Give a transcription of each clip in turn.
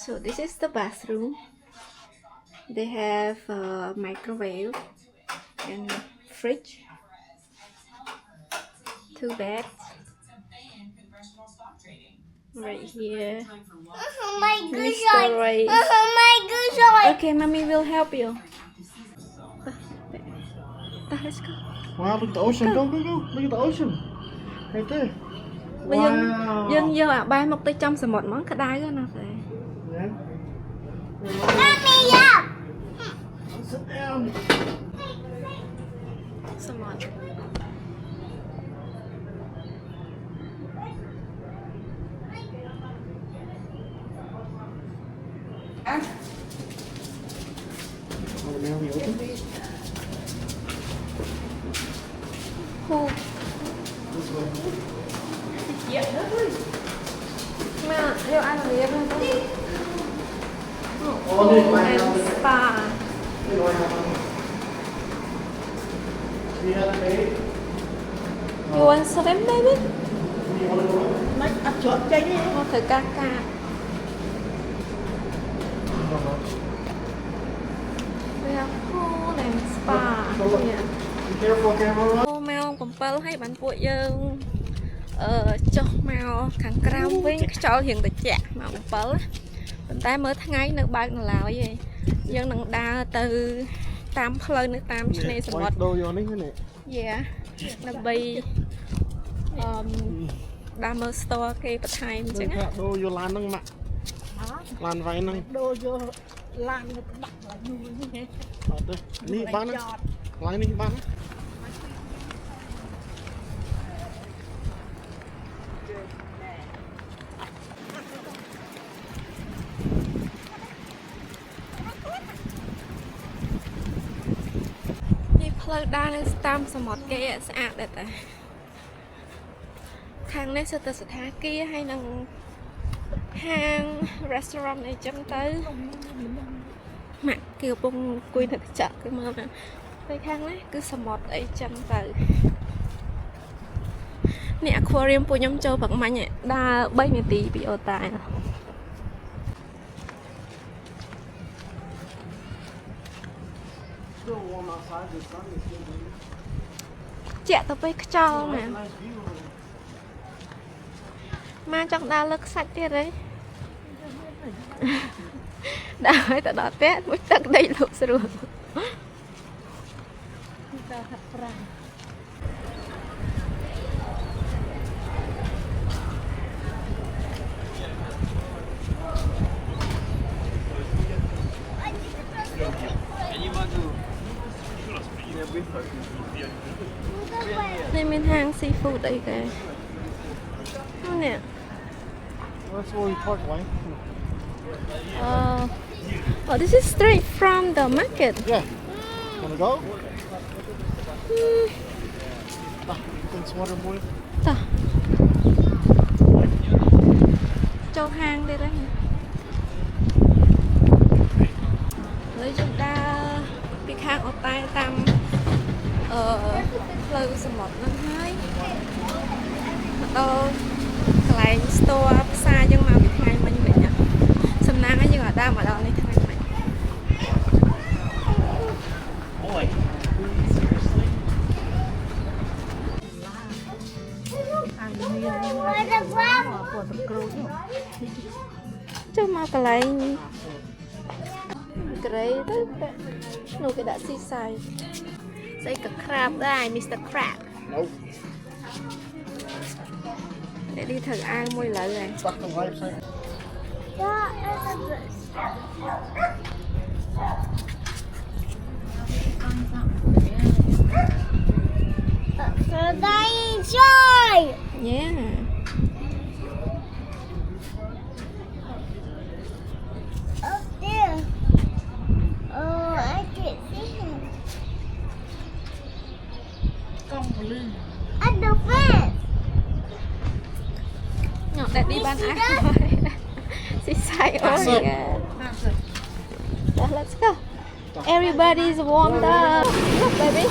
So this is the bathroom. They have a microwave and fridge, 2 beds right here. Oh my gosh! Storage. Oh my gosh! Okay, mommy will help you. Let's go. Wow, look at the ocean. Go, go, go. Look at the ocean. Right there. Wow. Dương vô à, bay một tới trong sầm một món cái đáy đó nè. Yeah. Mommy, yeah. Sit down. Sầm một. Oh, now we open. Khu. This way. Mà liệu ăn gì không? Oh, this way. And spa. This way. Do you have a baby? You want swim, baby? Do you want to go? Nó ấp chuột chơi đi. Thôi thử ca ca. We have pool and spa. Yeah. Be careful, camera. ម៉ោង 7 ហើយបានពួកយើងចុះមកខាងក្រៅវិញខ្យល់រៀងត្រជាក់ម៉ោង 7 ប៉ុន្តែមើលថ្ងៃនៅបើកនៅឡើយឯងយើងនឹងដើរទៅតាមផ្លូវនៅតាមឆ្នេរសមុទ្រ ដូរយកនេះហ្នឹង Yeah ដើម្បីដើរមើល store គេបន្ថែមអញ្ចឹងណា ដូរយកឡានហ្នឹងម៉ាក់ឡានវ៉ៃហ្នឹង Đồ vô làm nó đặt lại như thế. អត់ទេនេះបានណាឡាននេះបានណា ផ្លូវដើរនៅតាមសមុទ្រគេស្អាតដែរតាខាងនេះសិតតែស្ថាគារហើយនឹងហាង restaurant អីចឹងទៅម៉ាក់គេកំពុងអង្គុយនៅកញ្ចក់គឺមើលណាហើយខាងនេះគឺសមុទ្រអីចឹងទៅនេះ aquarium ពួកខ្ញុំចូលប្រហែលដើរ3នាទីពីអូតាជាក់ទៅពេលខ្យល់ណាមកចង់ដើរលើខ្សាច់ទៀតហីដើរឲ្យទៅដល់ផ្ទះមួយទឹកដីលុបស្រួល Tao thật rằng. Đây mình hàng seafood đây kìa. Nè. That's where we park, right? Oh, this is straight from the market. Yeah. Wanna go? Thanks, water boy. Tờ. Châu hang đây đấy. Lấy chúng ta cái hang ở tay tam lời của một năm hai. Tôi lại store xa nhưng mà bị hai mình vậy nhỉ. Sầm nang ấy nhưng ở đâu mà đâu này thằng này. Boy. Chứ mà cái này cái nó cái đã Seaside. Đây cả crab đây, Mr. Crab. Nope. Để đi thử ăn môi lại này. Stuck the website. Yeah. Up there. Oh, I can't see him. At the fence. Nhọc để đi ban ăn thôi. Seaside oh yeah. So let's go. Everybody's warmed up. Look, baby.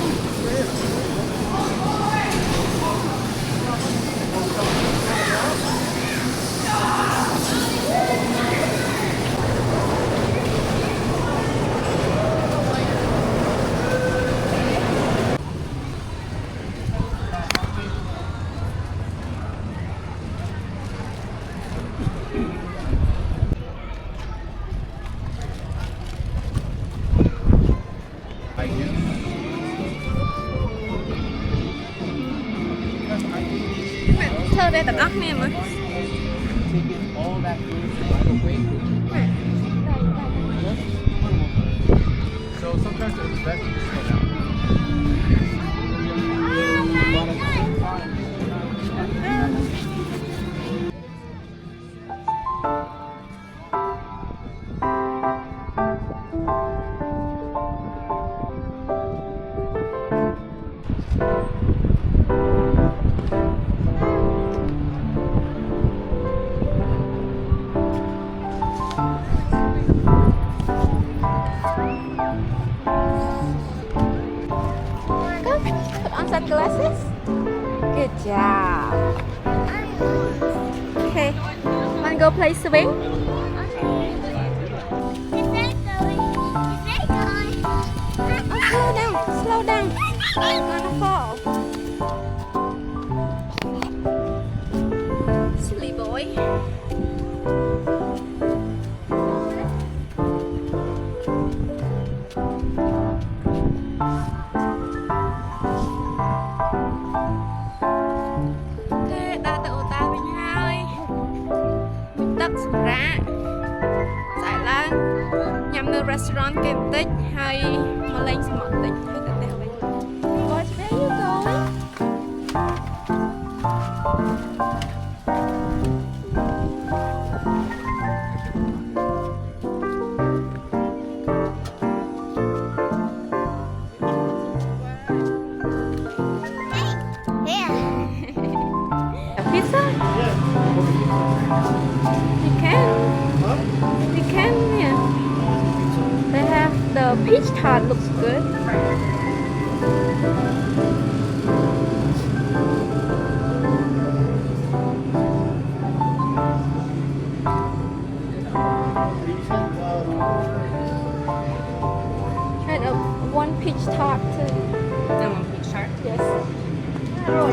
ទាំងអស់គ្នាមើល Taking all that food right away. So sometimes it's best to just slow down. Put on sunglasses. Good job. Okay. Wanna go play swing? Oh, slow down. You're gonna fall. Silly boy. Ok, đã tự ta bên hai. Đất sụp ra. Giải lan. Nhằm nơi restaurant kem tích hay mà lên sẽ mọt tích hay tự tèo lên. Boys, where you going? A pizza? Yeah. You can. Huh? You can, yeah. They have the peach tart looks good. And one peach tart too. Peach tart. Yes. Rồi.